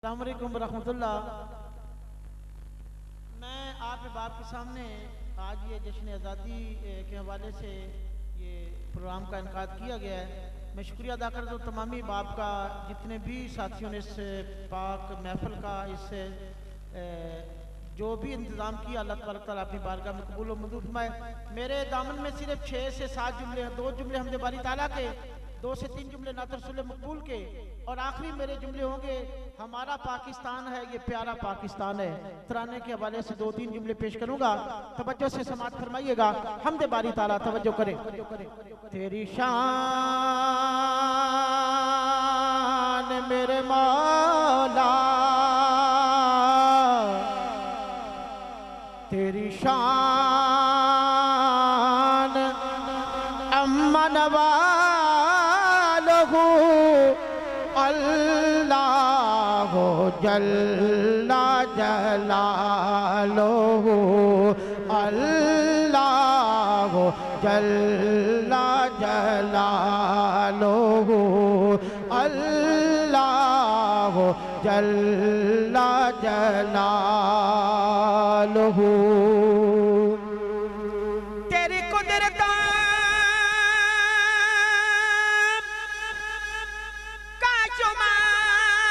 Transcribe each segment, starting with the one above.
अस्सलाम वालेकुम रहमतुल्लाह। मैं आप बाप के सामने आज ये जश्न आज़ादी के हवाले से ये प्रोग्राम का इनकाद किया गया है। मैं शुक्रिया अदा करता हूँ तमामी बाप का, जितने भी साथियों ने इस पाक महफिल का इस जो भी इंतज़ाम किया, अल्लाह तबारक तआला अपनी बारगाह में कबूल व मंजूर फरमाए। मेरे दामन में सिर्फ 6 से 7 जुमले हैं। 2 जुमले हमदे बारी ताला के, 2 से 3 जुमले नात रसूल मकबूल के, और आखिरी मेरे जुमले होंगे हमारा पाकिस्तान है ये प्यारा पाकिस्तान है। तराने के हवाले से 2-3 जुमले पेश करूंगा, तवज्जो से समाअत फरमाइएगा। हमदे बारी ताला तवज्जो करें। तेरी शान मेरे मौला, तेरी शान अम्मन वालहू अल्लाह जल्ला जलालहू, अल्लाह जल्ला जलालहू, अल्लाह जल्ला जलालहू। तेरी कुदरत का शुमार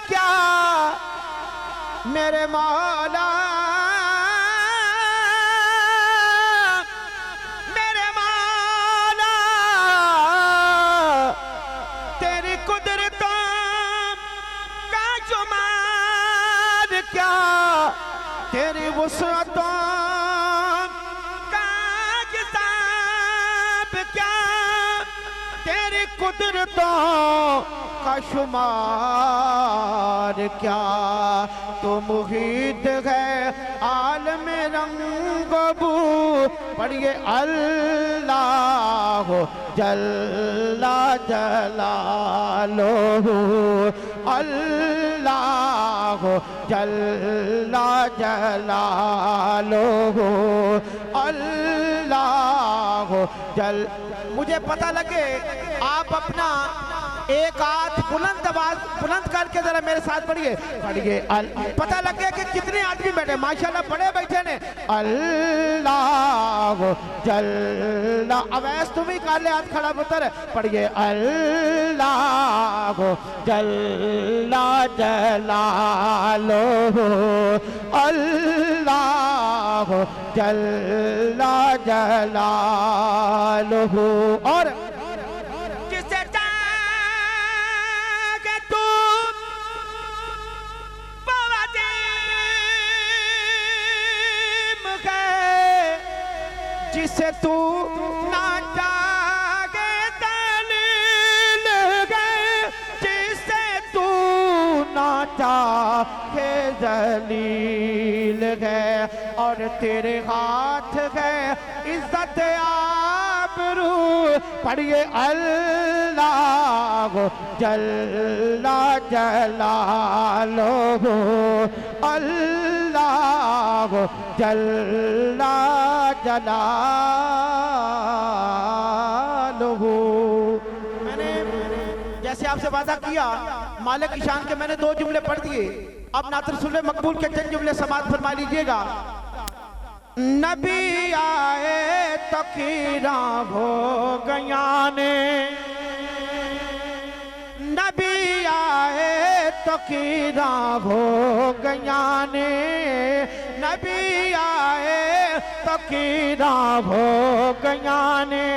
क्या मेरे मौला, मेरे मौला, तेरी कुदरतों का शुमार क्या, तेरी वुसअतों का हिसाब क्या, तेरी कुदरतों का शुमार क्या। तो मुहीत है आलम रंगबू, पढ़िए अल्लाह जल्ला जलालहू, अल्लाह जल्ला जलालहू, अल्लाह जल। मुझे पता लगे आप अपना एक हाथ बुलंद आवाज बुलंद करके जरा मेरे साथ पढ़िए, पढ़िए। पता लग गया कि कितने आदमी बैठे, माशाल्लाह बड़े बैठे ने। अल्लाह जल्ला, अवैस तुम ही कर ले, हाथ खड़ा पुत्र, पढ़िए अल्लाह जल्ला जलालहू, अल्लाह जल्ला जलालहू। और जिसे तू ना जागे दलील गए, जिसे तू ना चाहे दलील गए, और तेरे हाथ है इज्जत आबरू, पढ़िए अल्लाह जल्ला जलालहू, अल्लाह जल्ला जलालहू। मैंने जैसे आपसे वादा किया मालिक की शान के, मैंने 2 जुमले पढ़ दिए। अब नात रसूल मकबूल के चंद जुमले समाअत फरमा लीजिएगा। नबी आए तकीरा हो गया ने, नबी आए तकीरा हो गया ने, नबी आए तकीरा हो गया ने,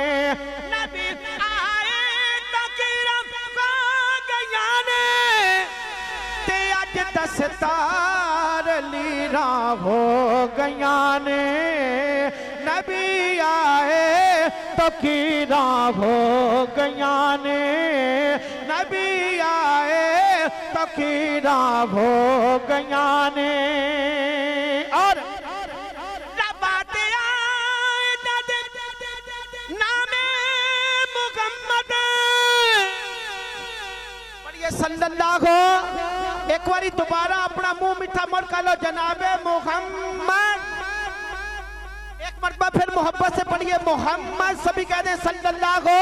नबी आए तकीरा हो गया ने, ते अज दस्तार लीरा हो गया ने, नबी आए तकीरा हो गया ने, नबी आए तकीरा हो गया ने। और नामे मुहम्मद, पढ़िए सल्लल्लाहु, एक बारी दोबारा अपना मुंह मीठा मोड़ कर लो, जनाबे मुहम्मद। एक मरतबा फिर मोहब्बत से पढ़िए मोहम्मद, सभी कह दें सल्लल्लाहु।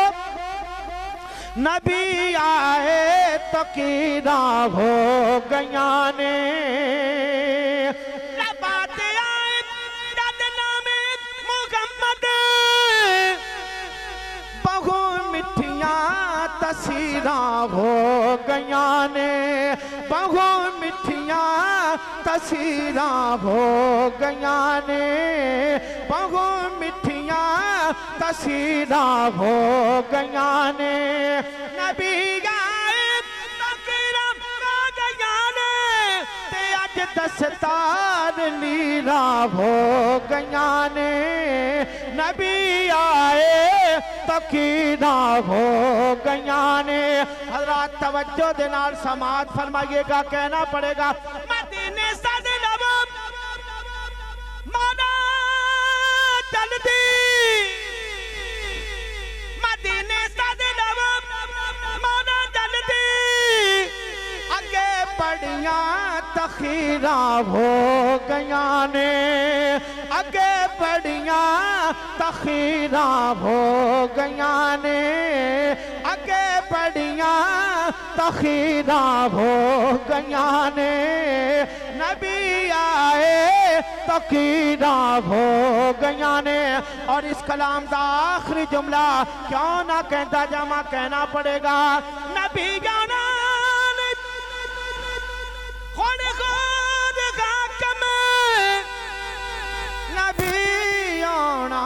नबी आए तो कीरा हो गया ने बात आए नामे मुहम्मद बहु मिठिया तसीरा हो गया ने बहु मिठिया तसीरा हो गया ने बहु मिठिया तसीरा हो गया ने नबी आए तकीरा हो गया ने ते अज दस्तार लीरा हो गया ने नबी आए तकीरा हो गया ने हज़रात तवज्जो दे नाल समाअत फरमाइएगा कहना पड़ेगा मदीने सादे नबी माना जल्दी मदीने सादे नबी माना जल्दी आगे बढ़िया तखीरा हो गया ने आगे बढ़िया तखीरा हो गया ने आगे बढ़िया तखीरा हो गया ने नबी आए तकीरा हो गया ने और इस कलाम का आखिरी जुमला क्यों ना कहता जमा कहना पड़ेगा नबी जाना नबी आना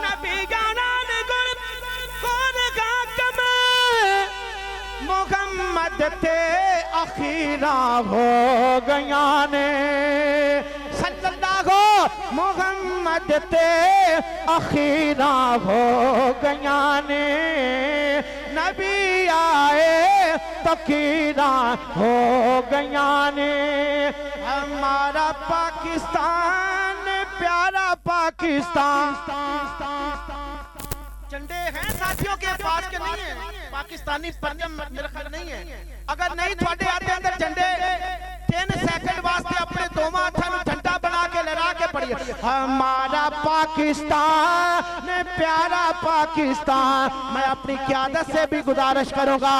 नबी जाना मोहम्मद ते अखीरा हो गया ने सल्लल्लाहु मोहम्मद ते अखीरा हो गया ने नबी आए तकीरा हो गया ने हमारा पाकिस्तान प्यारा पाकिस्तान झंडे हैं साथियों के पास के नहीं है पाकिस्तानी परचम मेरे ख्याल नहीं है अगर नहीं थोड़े आते अंदर झंडे 3 सेकंड वास्ते अपने दोवां हत्थां नूं झंडा बना के लहरा के पढ़िए हमारा पाकिस्तान प्यारा पाकिस्तान मैं अपनी क़यादत से भी गुजारिश करूंगा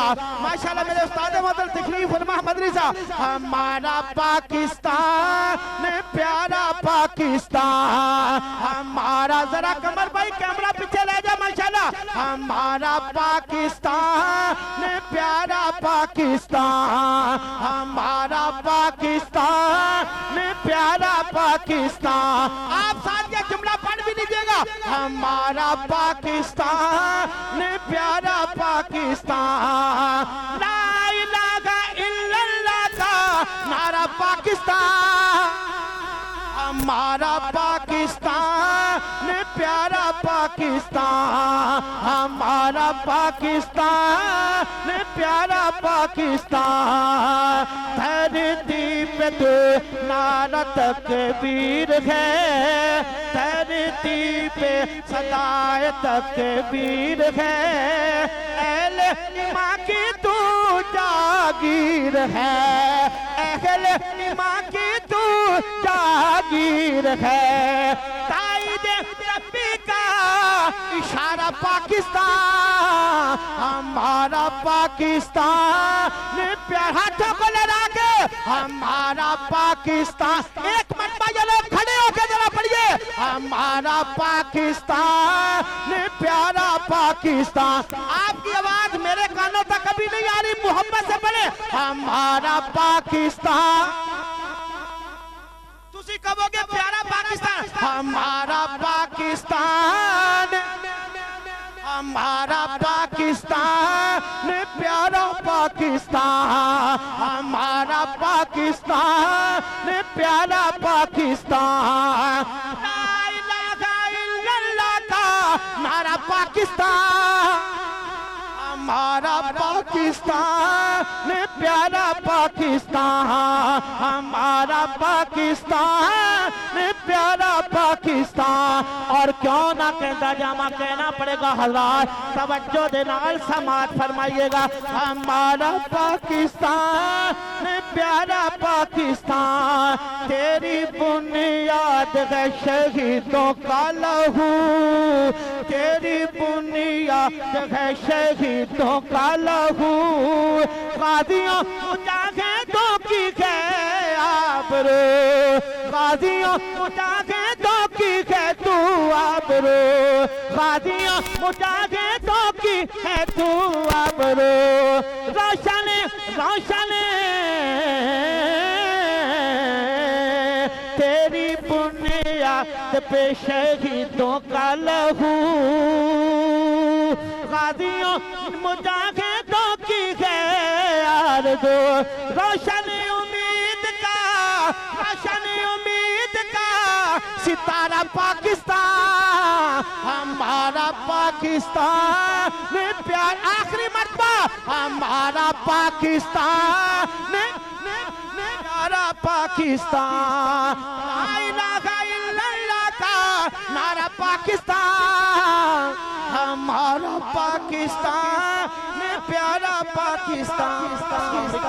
माशाल्लाह मेरे उस्ताद मोहतरम तशरीफ फरमा मदरी साहब हमारा पाकिस्तान प्यारा पाकिस्तान हमारा जरा कमर भाई कैमरा पीछे ले जा माशाल्लाह हमारा पाकिस्तान प्यारा पाकिस्तान हमारा पाकिस्तान प्यारा पाकिस्तान आप साथ ये जुमला पढ़ भी लीजिएगा हमारा पाकिस्तान प्यारा पाकिस्तान ला इलाहा इल्लल्लाह का नारा पाकिस्तान हमारा पाकिस्तान प्यारा पाकिस्तान हमारा पाकिस्तान प्यारा पाकिस्तान धरती पे तो नारा तकबीर है धरती पे सदाए तकबीर है अहले माँ की तू जागीर है अहले माँ की तू जागीर है ताईदे रब्बी का इशारा पाकिस्तान हमारा पाकिस्तान प्यार हाथों को लगा के हमारा पाकिस्तान एक मरतबा ये लोग खड़े होकर जरा पढ़िए हमारा पाकिस्तान प्यारा पाकिस्तान आपकी आवाज मेरे कानों तक कभी नहीं आ रही मोहब्बत से पढ़े हमारा पाकिस्तान तुसी कहोगे प्यारा पाकिस्तान हमारा पाकिस्तान हमारा पाकिस्तान प्यारा पाकिस्तान हमारा पाकिस्तान प्यारा पाकिस्तान ला इलाहा इल्लल्लाह का नारा पाकिस्तान हमारा पाकिस्तान प्यारा पाकिस्तान हमारा पाकिस्तान प्यारा पाकिस्तान। और क्यों ना कहता जामा कहना पड़ेगा हज़रात, तवज्जो दे नाल समात फरमाइएगा। हमारा पाकिस्तान प्यारा पाकिस्तान, तेरी बुनियाद है शहीदों का लहू, तेरी बुनियाद है शहीदों का लहू। गाजियों मुजाहिदों की है आबरू, गाजियों मुजाहिदों की है तू आबरू, गाजियों मुजाहिदों की है तू आबरू। रोशन रोशन तेरी बुनियाद पे शहीदों का लहू, गाजियों मुजाहिदों की है आरज़ू। रोशन उम्मीद का, रोशन उम्मीद का सितारा पाकिस्तान, हमारा पाकिस्तान में प्यार। आखिरी मर्तबा हमारा पाकिस्तान में प्यारा पाकिस्तान, ला इलाहा इल्लल्लाह का नारा पाकिस्तान, हमारा पाकिस्तान में प्यारा पाकिस्तान।